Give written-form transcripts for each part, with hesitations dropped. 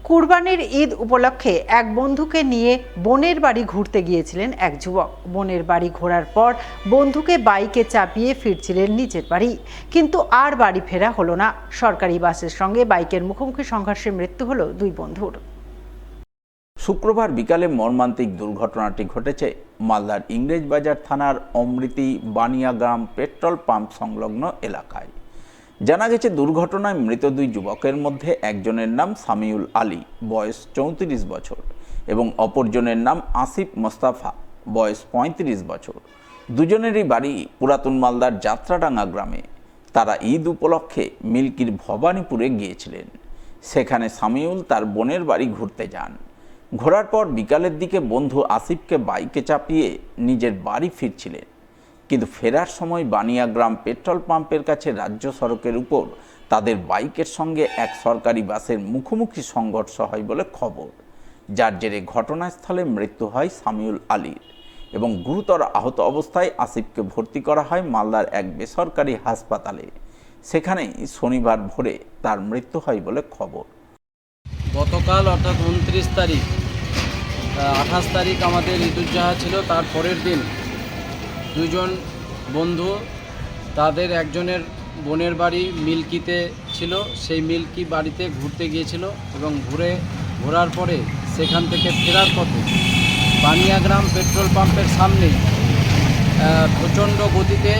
কুরবানির ঈদ উপলক্ষে এক বন্ধুকে নিয়ে বোনের বাড়ি ঘুরতে গিয়েছিলেন এক যুবক। বোনের বাড়ি ঘোরার পর বন্ধুকে বাইকে চাপিয়ে ফিরছিলেন নিজের বাড়ি, কিন্তু আর বাড়ি ফেরা হলো না। সরকারি বাসের সঙ্গে বাইকের মুখোমুখি সংঘর্ষে মৃত্যু হলো দুই বন্ধুর। শুক্রবার বিকালে মর্মান্তিক দুর্ঘটনাটি ঘটেছে মালদার ইংরেজবাজার থানার অমৃতি বানিয়াগ্রাম পেট্রোল পাম্প সংলগ্ন এলাকায়। জানা গেছে, দুর্ঘটনায় মৃত দুই যুবকের মধ্যে একজনের নাম সামিউল আলী, বয়স 34 বছর, এবং অপরজনের নাম আসিফ মোস্তাফা, বয়স 35 বছর। দুজনেরই বাড়ি পুরাতন মালদার যাত্রাডাঙ্গা গ্রামে। তারা ঈদ উপলক্ষে মিল্কির ভবানীপুরে গিয়েছিলেন। সেখানে সামিউল তার বোনের বাড়ি ঘুরতে যান। ঘোরার পর বিকালের দিকে বন্ধু আসিফকে বাইকে চাপিয়ে নিজের বাড়ি ফিরছিলেন, কিন্তু ফেরার সময় বানিয়াগ্রাম পেট্রোল পাম্পের কাছে রাজ্য সড়কের উপর তাদের বাইকের সঙ্গে এক সরকারি বাসের মুখোমুখি সংঘর্ষ হয় বলে খবর, যার জেরে ঘটনাস্থলে মৃত্যু হয় সামিউল আলীর এবং গুরুতর আহত অবস্থায় আসিফকে ভর্তি করা হয় মালদার এক বেসরকারি হাসপাতালে। সেখানেই শনিবার ভোরে তার মৃত্যু হয় বলে খবর। গতকাল অর্থাৎ 29 তারিখ, 28 তারিখ আমাদের ঈদুজ্জোহা ছিল। তার পরের দিন দুজন বন্ধু তাদের একজনের বোনের বাড়ি মিল্কিতে ছিল, সেই মিল্কি বাড়িতে ঘুরতে গিয়েছিল এবং ঘোরার পরে সেখান থেকে ফেরার পথে বানিয়াগ্রাম পেট্রোল পাম্পের সামনে প্রচণ্ড গতিতে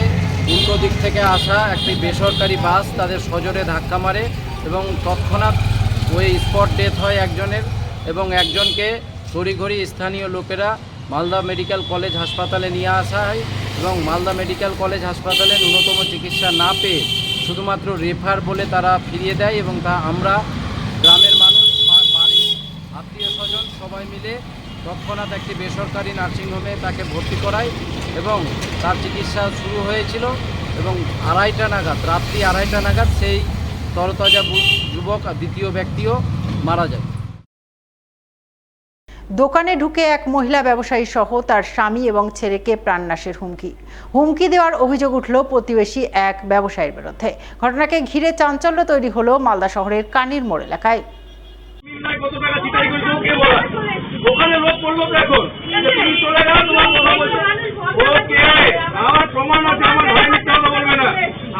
উল্টো দিক থেকে আসা একটি বেসরকারি বাস তাদের সজোরে ধাক্কা মারে এবং তৎক্ষণাৎ ওই স্পট ডেথ হয় একজনের, এবং একজনকে তড়িঘড়ি স্থানীয় লোকেরা মালদা মেডিকেল কলেজ হাসপাতালে নিয়ে আসা হয় এবং মালদা মেডিকেল কলেজ হাসপাতালে ন্যূনতম চিকিৎসা না পেয়ে শুধুমাত্র রেফার বলে তারা ফিরিয়ে দেয়, এবং তা আমরা গ্রামের মানুষ, বাড়ির আত্মীয় স্বজন সবাই মিলে তৎক্ষণাৎ একটি বেসরকারি নার্সিংহোমে তাকে ভর্তি করায় এবং তার চিকিৎসা শুরু হয়েছিল এবং রাত্রি আড়াইটা নাগাদ সেই তরতাজা যুবক আর দ্বিতীয় ব্যক্তিও মারা যায়। দোকানে ঢুকে এক মহিলা ব্যবসায়ী সহ তার স্বামী এবং ছেলেকে প্রাণনাশের হুমকি দেওয়ার অভিযোগ উঠল প্রতিবেশী এক ব্যবসায়ীর বিরুদ্ধে। ঘটনাকে ঘিরে চাঞ্চল্য তৈরি হলো মালদা শহরের কানির মোড় এলাকায়।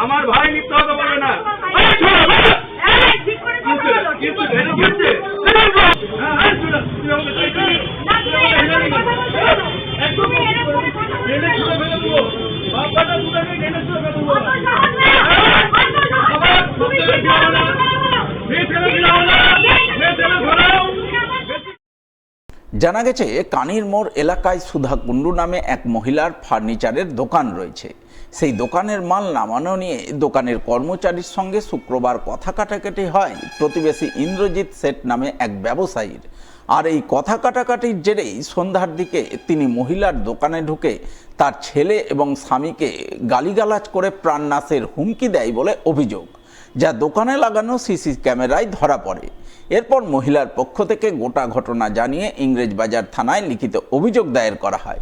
আমার ভাই মিথ্যা কথা বলবে না। জানা গেছে, কানির মোড় এলাকায় সুধা কুণ্ডু নামে এক মহিলার ফার্নিচারের দোকান রয়েছে। সেই দোকানের মাল নামানো নিয়ে দোকানের কর্মচারীর সঙ্গে শুক্রবার কথা কাটাকাটি হয় প্রতিবেশী ইন্দ্রজিৎ শেঠ নামে এক ব্যবসায়ীর। আর এই কথা কাটাকাটির জেরেই সন্ধ্যার দিকে তিনি মহিলার দোকানে ঢুকে তার ছেলে এবং স্বামীকে গালিগালাজ করে প্রাণনাশের হুমকি দেয় বলে অভিযোগ, যা দোকানে লাগানো সিসি ক্যামেরায় ধরা পড়ে। এরপর মহিলার পক্ষ থেকে গোটা ঘটনা জানিয়ে ইংরেজবাজার থানায় লিখিত অভিযোগ দায়ের করা হয়।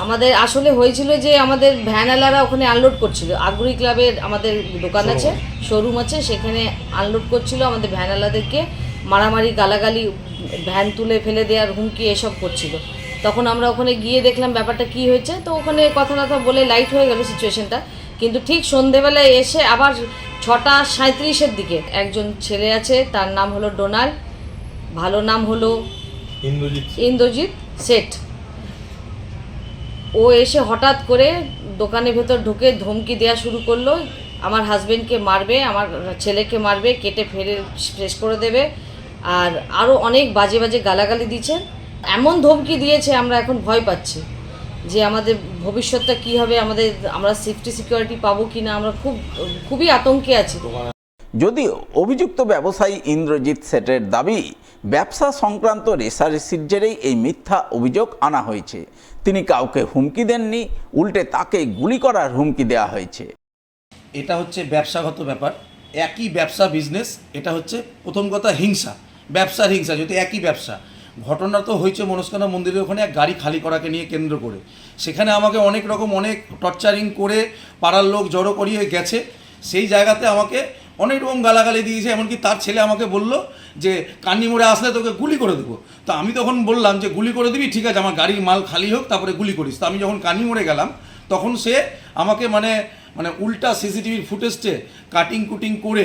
আমাদের আসলে হয়েছিল যে আমাদের ভ্যানওয়ালারা ওখানে আনলোড করছিল। আগ্রহী ক্লাবের আমাদের দোকান আছে, শোরুম আছে, সেখানে আনলোড করছিল। আমাদের ভ্যানওয়ালাদেরকে মারামারি, গালাগালি, ভ্যান তুলে ফেলে দেওয়ার হুমকি এসব করছিল। তখন আমরা ওখানে গিয়ে দেখলাম ব্যাপারটা কি হয়েছে। তো ওখানে কথা বলে লাইট হয়ে গেল সিচুয়েশনটা। কিন্তু ঠিক সন্ধেবেলায় এসে আবার 6:37-এর দিকে একজন ছেলে আছে, তার নাম হলো ডোনাল্ড, ভালো নাম হলো ইন্দ্রজিৎ শেঠ। ও এসে হঠাৎ করে দোকানের ভেতর ঢুকে ধমকি দেওয়া শুরু করলো, আমার হাজবেন্ডকে মারবে, আমার ছেলেকে মারবে, কেটে ফেলে শেষ করে দেবে, আর আরও অনেক বাজে বাজে গালাগালি দিচ্ছে। এমন ধমকি দিয়েছে আমরা এখন ভয় পাচ্ছি যে আমাদের ভবিষ্যৎটা কী হবে, আমরা সেফটি সিকিউরিটি পাবো কি না, আমরা খুবই আতঙ্কে আছি। যদিও অভিযুক্ত ব্যবসায়ী ইন্দ্রজিৎ শেঠের দাবি, ব্যবসা সংক্রান্ত রেষারেষির জেরেই এই মিথ্যা অভিযোগ আনা হয়েছে। তিনি কাউকে হুমকি দেননি, উল্টে তাকে গুলি করার হুমকি দেওয়া হয়েছে। এটা হচ্ছে ব্যবসাগত ব্যাপার, একই ব্যবসা বিজনেস। এটা হচ্ছে প্রথম কথা ব্যবসার হিংসা, যদি একই ব্যবসা। ঘটনা তো হয়েছে মনস্কামনা মন্দিরের ওখানে এক গাড়ি খালি করাকে নিয়ে কেন্দ্র করে। সেখানে আমাকে অনেক টর্চারিং করে পাড়ার লোক জড়ো করিয়ে গেছে। সেই জায়গাতে আমাকে অনেক রকম গালাগালি দিয়েছে, এমনকি তার ছেলে আমাকে বললো যে কান্নি মোড়ে আসলে তোকে গুলি করে দেবো। তো আমি তখন বললাম যে গুলি করে দিবি, ঠিক আছে, আমার গাড়ির মাল খালি হোক তারপরে গুলি করিস। তো আমি যখন কান্নি মোড়ে গেলাম তখন সে আমাকে মানে উল্টা সিসিটিভির ফুটেজটে কাটিং কুটিং করে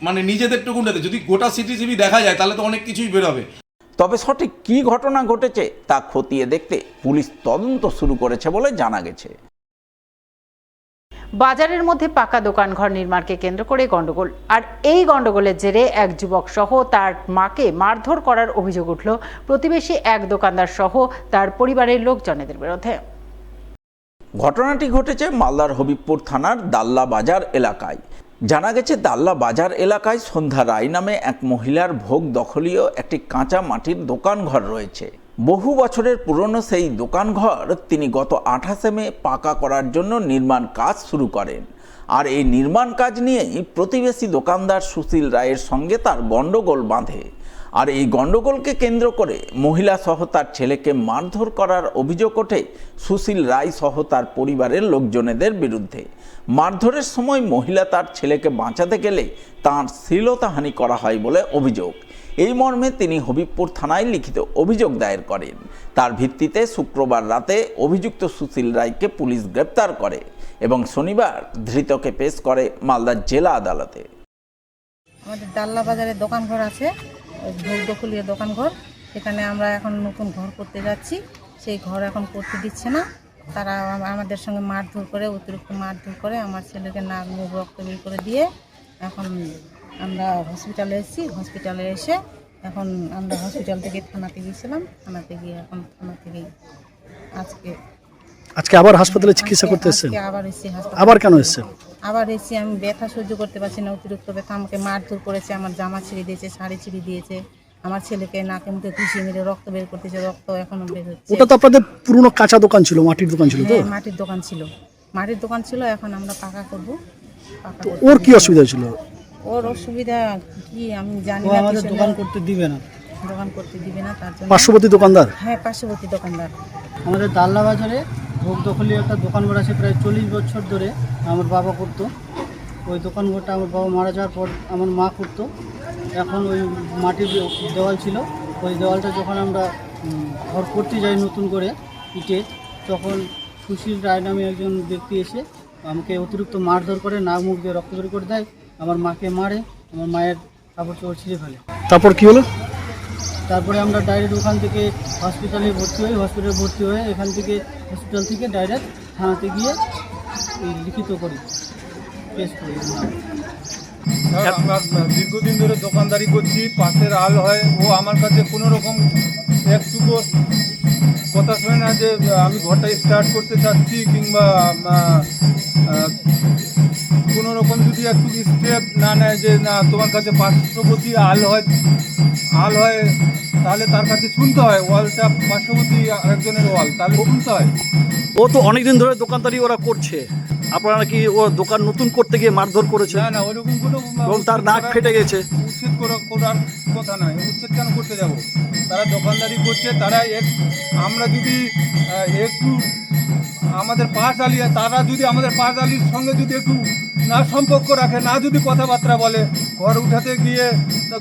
মানে নিজেদের টুকুনটাতে যদি গোটা সিসিটিভি দেখা যায় তাহলে তো অনেক কিছুই বেরোবে। তবে সঠিক কী ঘটনা ঘটেছে তা খতিয়ে দেখতে পুলিশ তদন্ত শুরু করেছে বলে জানা গেছে। বাজারের মধ্যে পাকা দোকানঘর নির্মাণকে কেন্দ্র করে গন্ডগোল, আর এই গন্ডগোলের জেরে এক যুবক সহ তার মাকে মারধর করার অভিযোগ উঠল প্রতিবেশী এক দোকানদার সহ তার পরিবারের লোকজনেদের বিরুদ্ধে। ঘটনাটি ঘটেছে মালদার হবিবপুর থানার দাল্লা বাজার এলাকায়। জানা গেছে দাল্লা বাজার এলাকায় সন্ধ্যা রায় নামে এক মহিলার ভোগ দখলীয় একটি কাঁচা মাটির দোকানঘর রয়েছে। বহু বছরের পুরনো সেই দোকানঘর তিনি গত 28 মে পাকা করার জন্য নির্মাণ কাজ শুরু করেন। আর এই নির্মাণ কাজ নিয়েই প্রতিবেশী দোকানদার সুশীল রায়ের সঙ্গে তার গণ্ডগোল বাঁধে। আর এই গণ্ডগোলকে কেন্দ্র করে মহিলা সহ তার ছেলেকে মারধর করার অভিযোগ ওঠে সুশীল রায় সহ তার পরিবারের লোকজনেদের বিরুদ্ধে। মারধরের সময় মহিলা তার ছেলেকে বাঁচাতে গেলে তাঁর শ্লীলতাহানি করা হয় বলে অভিযোগ। এই মর্মে তিনি হবিবপুর থানায় লিখিত অভিযোগ দায়ের করেন। তার ভিত্তিতে শুক্রবার রাতে অভিযুক্ত সুশীল রায়কে পুলিশ গ্রেপ্তার করে এবং শনিবার ধৃতকে পেশ করে মালদা জেলা আদালতে। আমাদের দাল্লা বাজারে দোকানঘর আছে, ভোগ দখলীয় দোকানঘর। সেখানে আমরা এখন নতুন ঘর করতে যাচ্ছি, সেই ঘর এখন করতে দিচ্ছে না। তারা আমাদের সঙ্গে মারধর করে, অতিরিক্ত মারধর করে, আমার ছেলেকে নাক মুখ রক্ত বের করে দিয়ে এখন আমরা হসপিটালে এসেছি। হসপিটালে এসে এখন আমরা হসপিটাল থেকে থানাতে গিয়েছিলাম, থানাতে গিয়ে এখন থানা থেকেই আজকে আবার হাসপাতালে চিকিৎসা করতে এসেছেন? আবার এসেছি হাসপাতালে। আবার কেন এসেছেন? আবার এসেছি, আমি ব্যথা সহ্য করতে পারছি না, অতিরিক্ত ব্যথা। আমাকে মারধর করেছে, আমার জামা ছিঁড়ে দিয়েছে, শাড়ি ছিঁড়ে দিয়েছে, আমার ছেলেকে নাকে মুখে ঘুষিয়ে মেরে রক্ত বের করতেছে, রক্ত এখনো বের হচ্ছে। ওটা তো আপনাদের পুরনো কাঁচা দোকান ছিল, মাটির দোকান ছিল তো? হ্যাঁ, মাটির দোকান ছিল, মাটির দোকান ছিল। এখন আমরা পাকা করব। ওর কি অসুবিধা ছিল? ওর অসুবিধা কি আমি জানি না। আমাদের দোকান করতে দিবে না, দোকান করতে দিবে না, তার জন্য। পার্শ্ববর্তী দোকানদার? হ্যাঁ, পার্শ্ববর্তী দোকানদার। আমাদের দাল্লা বাজারে ভোগ দখলীয় একটা দোকানঘর আছে, প্রায় 40 বছর ধরে আমার বাবা করতো। ওই দোকানঘরটা আমার বাবা মারা যাওয়ার পর আমার মা করতো। এখন ওই মাটির দেওয়াল ছিল, ওই দেওয়ালটা যখন আমরা ঘর করতে যাই নতুন করে ইটে, তখন সুশীল রায় নামে একজন ব্যক্তি এসে আমাকে অতিরিক্ত মারধর করে, নাক মুখ দিয়ে রক্ত বের করে দেয়, আমার মাকে মারে, আমার মায়ের কাপড় চোপড় ছিঁড়ে ফেলে। তারপর কি হলো? তারপরে আমরা ডাইরেক্ট ওখান থেকে হসপিটালে ভর্তি হই। হসপিটালে ভর্তি হয়ে এখান থেকে হসপিটাল থেকে ডাইরেক্ট থানাতে গিয়ে লিখিত করি, কেস করি। আমরা দীর্ঘদিন ধরে দোকানদারি করছি, পাশের আল হয়, ও আমার কাছে কোনো রকম একটুকু কথা শোনে না যে আমি ঘরটা স্টার্ট করতে চাচ্ছি, কিংবা কোনো রকম যদি একটু স্টেপ না নেয় যে না তোমার কাছে পার্শ্ববর্তী আল হয় তাহলে তার কাছে শুনতে হয়। ওয়ালটা পার্শ্ববর্তী আরেকজনের ওয়াল, তাহলে শুনতে হয়। ও তো অনেকদিন ধরে দোকানদারি ওরা করছে, আপনারা কি ও দোকান নতুন করতে গিয়ে মারধর করেছে? না, ওইরকম কোনো এবং তার নাক ফেটে গেছে। উচ্ছেদ করার কথা নয়। উচ্ছেদ কেন করতে যাব? তারা দোকানদারি করছে, আমরা যদি একটু আমাদের পাশালি, তারা যদি আমাদের পাশালির সঙ্গে যদি একটু না সম্পর্ক রাখে, না যদি কথাবার্তা বলে, ঘর উঠাতে গিয়ে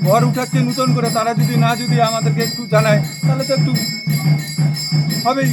ঘর উঠাচ্ছে নতুন করে, তারা যদি আমাদেরকে একটু জানায়, তাহলে তো একটু হবেই।